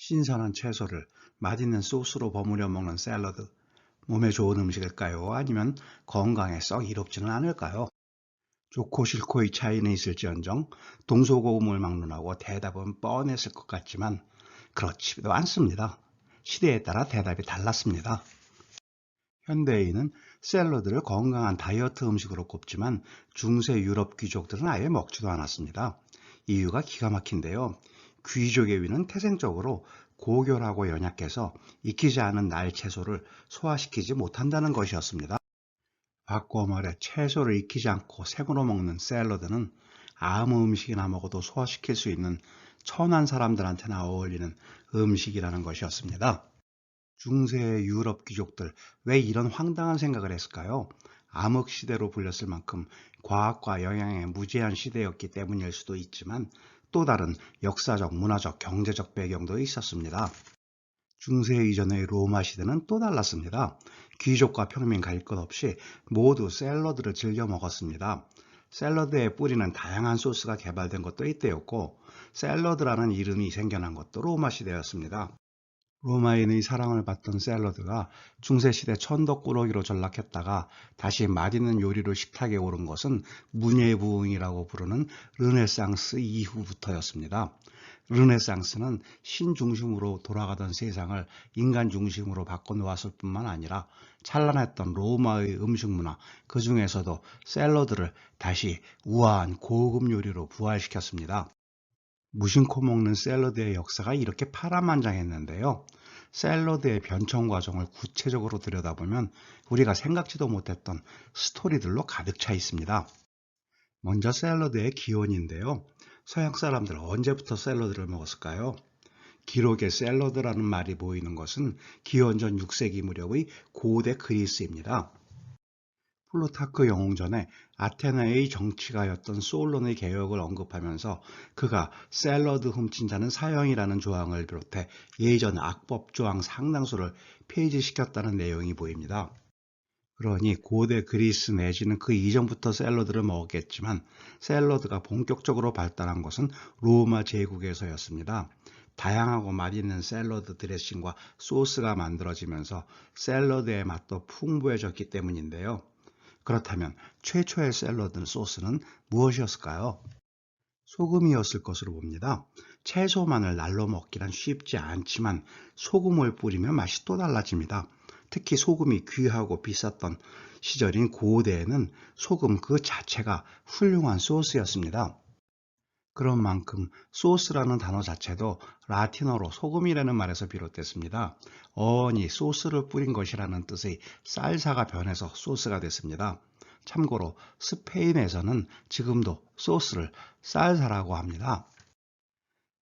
신선한 채소를 맛있는 소스로 버무려 먹는 샐러드, 몸에 좋은 음식일까요? 아니면 건강에 썩 이롭지는 않을까요? 좋고 싫고의 차이는 있을지언정 동서고금을 막론하고 대답은 뻔했을 것 같지만 그렇지도 않습니다. 시대에 따라 대답이 달랐습니다. 현대인은 샐러드를 건강한 다이어트 음식으로 꼽지만 중세 유럽 귀족들은 아예 먹지도 않았습니다. 이유가 기가 막힌데요. 귀족의 위는 태생적으로 고결하고 연약해서 익히지 않은 날 채소를 소화시키지 못한다는 것이었습니다. 바꿔 말해 채소를 익히지 않고 생으로 먹는 샐러드는 아무 음식이나 먹어도 소화시킬 수 있는 천한 사람들한테나 어울리는 음식이라는 것이었습니다. 중세의 유럽 귀족들 왜 이런 황당한 생각을 했을까요? 암흑 시대로 불렸을 만큼 과학과 영양의 무제한 시대였기 때문일 수도 있지만 또 다른 역사적, 문화적, 경제적 배경도 있었습니다. 중세 이전의 로마 시대는 또 달랐습니다. 귀족과 평민 가릴 것 없이 모두 샐러드를 즐겨 먹었습니다. 샐러드에 뿌리는 다양한 소스가 개발된 것도 이때였고 샐러드라는 이름이 생겨난 것도 로마 시대였습니다. 로마인의 사랑을 받던 샐러드가 중세시대 천덕꾸러기로 전락했다가 다시 맛있는 요리로 식탁에 오른 것은 문예부흥이라고 부르는 르네상스 이후부터였습니다. 르네상스는 신 중심으로 돌아가던 세상을 인간 중심으로 바꿔놓았을 뿐만 아니라 찬란했던 로마의 음식 문화, 그 중에서도 샐러드를 다시 우아한 고급 요리로 부활시켰습니다. 무심코 먹는 샐러드의 역사가 이렇게 파란만장했는데요. 샐러드의 변천 과정을 구체적으로 들여다보면 우리가 생각지도 못했던 스토리들로 가득 차 있습니다. 먼저 샐러드의 기원인데요. 서양 사람들 언제부터 샐러드를 먹었을까요? 기록에 샐러드라는 말이 보이는 것은 기원전 6세기 무렵의 고대 그리스입니다. 플루타크 영웅전에 아테네의 정치가였던 솔론의 개혁을 언급하면서 그가 샐러드 훔친 자는 사형이라는 조항을 비롯해 예전 악법 조항 상당수를 폐지시켰다는 내용이 보입니다. 그러니 고대 그리스 내지는 그 이전부터 샐러드를 먹었겠지만 샐러드가 본격적으로 발달한 것은 로마 제국에서였습니다. 다양하고 맛있는 샐러드 드레싱과 소스가 만들어지면서 샐러드의 맛도 풍부해졌기 때문인데요. 그렇다면 최초의 샐러드 소스는 무엇이었을까요? 소금이었을 것으로 봅니다. 채소만을 날로 먹기란 쉽지 않지만 소금을 뿌리면 맛이 또 달라집니다. 특히 소금이 귀하고 비쌌던 시절인 고대에는 소금 그 자체가 훌륭한 소스였습니다. 그런 만큼 소스라는 단어 자체도 라틴어로 소금이라는 말에서 비롯됐습니다. 어원이 소스를 뿌린 것이라는 뜻의 쌀사가 변해서 소스가 됐습니다. 참고로 스페인에서는 지금도 소스를 쌀사라고 합니다.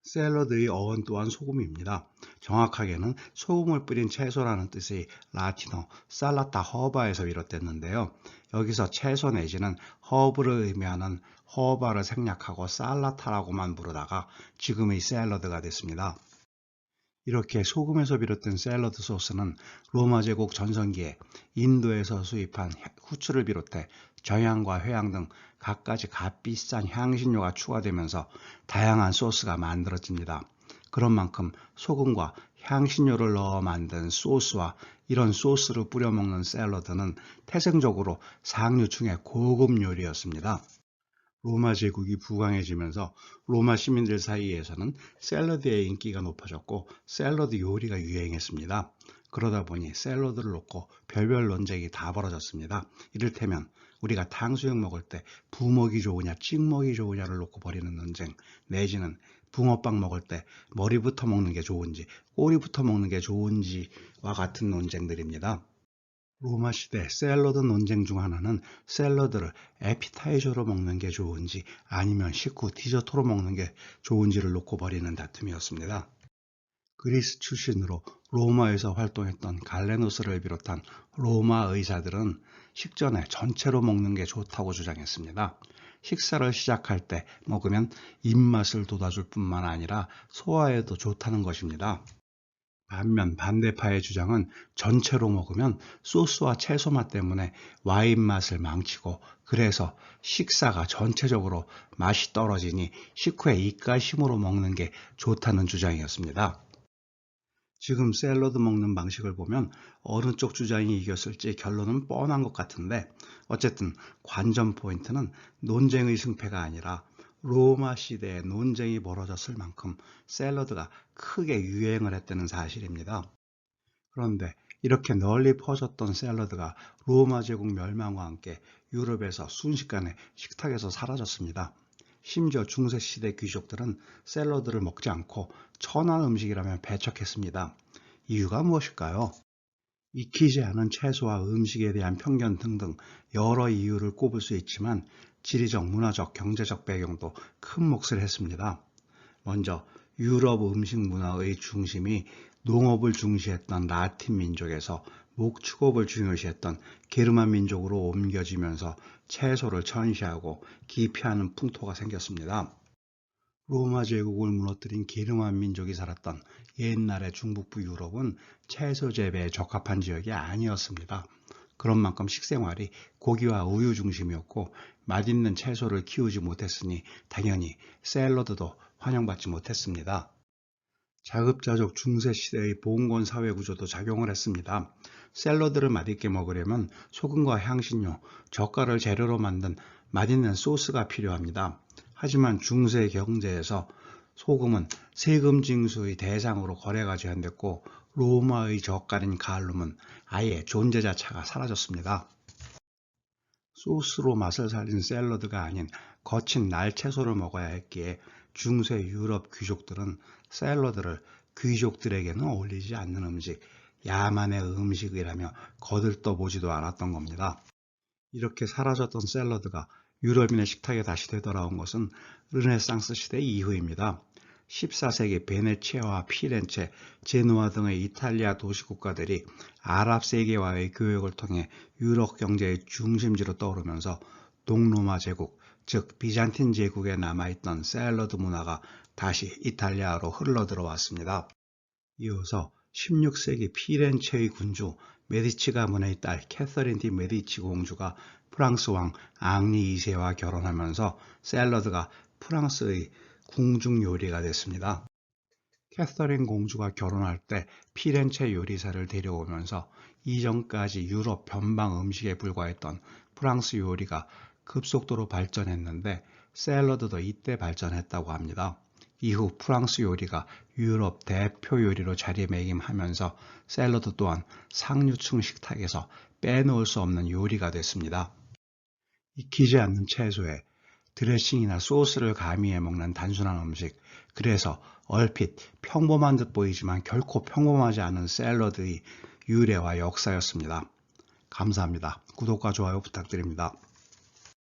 샐러드의 어원 또한 소금입니다. 정확하게는 소금을 뿌린 채소라는 뜻의 라틴어 살라타 허바에서 비롯됐는데요. 여기서 채소 내지는 허브를 의미하는 허바를 생략하고 살라타라고만 부르다가 지금의 샐러드가 됐습니다. 이렇게 소금에서 비롯된 샐러드 소스는 로마 제국 전성기에 인도에서 수입한 후추를 비롯해 정향과 회향 등 갖가지 값비싼 향신료가 추가되면서 다양한 소스가 만들어집니다. 그런 만큼 소금과 향신료를 넣어 만든 소스와 이런 소스를 뿌려 먹는 샐러드는 태생적으로 상류층의 고급 요리였습니다. 로마 제국이 부강해지면서 로마 시민들 사이에서는 샐러드의 인기가 높아졌고 샐러드 요리가 유행했습니다. 그러다 보니 샐러드를 놓고 별별 논쟁이 다 벌어졌습니다. 이를테면 우리가 탕수육 먹을 때 부먹이 좋으냐 찍먹이 좋으냐를 놓고 벌이는 논쟁, 내지는 붕어빵 먹을 때 머리부터 먹는 게 좋은지 꼬리부터 먹는 게 좋은지와 같은 논쟁들입니다. 로마 시대 샐러드 논쟁 중 하나는 샐러드를 에피타이저로 먹는 게 좋은지 아니면 식후 디저트로 먹는 게 좋은지를 놓고 벌이는 다툼이었습니다. 그리스 출신으로 로마에서 활동했던 갈레노스를 비롯한 로마 의사들은 식전에 전체로 먹는 게 좋다고 주장했습니다. 식사를 시작할 때 먹으면 입맛을 돋아줄 뿐만 아니라 소화에도 좋다는 것입니다. 반면 반대파의 주장은 전체로 먹으면 소스와 채소 맛 때문에 와인 맛을 망치고 그래서 식사가 전체적으로 맛이 떨어지니 식후에 입가심으로 먹는 게 좋다는 주장이었습니다. 지금 샐러드 먹는 방식을 보면 어느 쪽 주장이 이겼을지 결론은 뻔한 것 같은데 어쨌든 관전 포인트는 논쟁의 승패가 아니라 로마 시대에 논쟁이 벌어졌을 만큼 샐러드가 크게 유행을 했다는 사실입니다. 그런데 이렇게 널리 퍼졌던 샐러드가 로마 제국 멸망과 함께 유럽에서 순식간에 식탁에서 사라졌습니다. 심지어 중세시대 귀족들은 샐러드를 먹지 않고 천한 음식이라며 배척했습니다. 이유가 무엇일까요? 익히지 않은 채소와 음식에 대한 편견 등등 여러 이유를 꼽을 수 있지만 지리적, 문화적, 경제적 배경도 큰 몫을 했습니다. 먼저 유럽 음식 문화의 중심이 농업을 중시했던 라틴 민족에서 목축업을 중요시했던 게르만 민족으로 옮겨지면서 채소를 천시하고 기피하는 풍토가 생겼습니다. 로마 제국을 무너뜨린 게르만 민족이 살았던 옛날의 중북부 유럽은 채소 재배에 적합한 지역이 아니었습니다. 그런 만큼 식생활이 고기와 우유 중심이었고 맛있는 채소를 키우지 못했으니 당연히 샐러드도 환영받지 못했습니다. 자급자족 중세시대의 봉건 사회 구조도 작용을 했습니다. 샐러드를 맛있게 먹으려면 소금과 향신료, 젓갈을 재료로 만든 맛있는 소스가 필요합니다. 하지만 중세 경제에서 소금은 세금 징수의 대상으로 거래가 제한됐고 로마의 젓갈인 갈룸은 아예 존재 자체가 사라졌습니다. 소스로 맛을 살린 샐러드가 아닌 거친 날채소를 먹어야 했기에 중세 유럽 귀족들은 샐러드를 귀족들에게는 어울리지 않는 음식, 야만의 음식이라며 거들떠보지도 않았던 겁니다. 이렇게 사라졌던 샐러드가 유럽인의 식탁에 다시 되돌아온 것은 르네상스 시대 이후입니다. 14세기 베네치아와 피렌체, 제노아 등의 이탈리아 도시국가들이 아랍 세계와의 교역을 통해 유럽 경제의 중심지로 떠오르면서 동로마 제국, 즉 비잔틴 제국에 남아있던 샐러드 문화가 다시 이탈리아로 흘러들어왔습니다. 이어서 16세기 피렌체의 군주 메디치 가문의 딸 캐서린 디 메디치 공주가 프랑스 왕 앙리 2세와 결혼하면서 샐러드가 프랑스의 궁중 요리가 됐습니다. 캐서린 공주가 결혼할 때 피렌체 요리사를 데려오면서 이전까지 유럽 변방 음식에 불과했던 프랑스 요리가 급속도로 발전했는데 샐러드도 이때 발전했다고 합니다. 이후 프랑스 요리가 유럽 대표 요리로 자리매김하면서 샐러드 또한 상류층 식탁에서 빼놓을 수 없는 요리가 됐습니다. 익히지 않는 채소에 드레싱이나 소스를 가미해 먹는 단순한 음식, 그래서 얼핏 평범한 듯 보이지만 결코 평범하지 않은 샐러드의 유래와 역사였습니다. 감사합니다. 구독과 좋아요 부탁드립니다.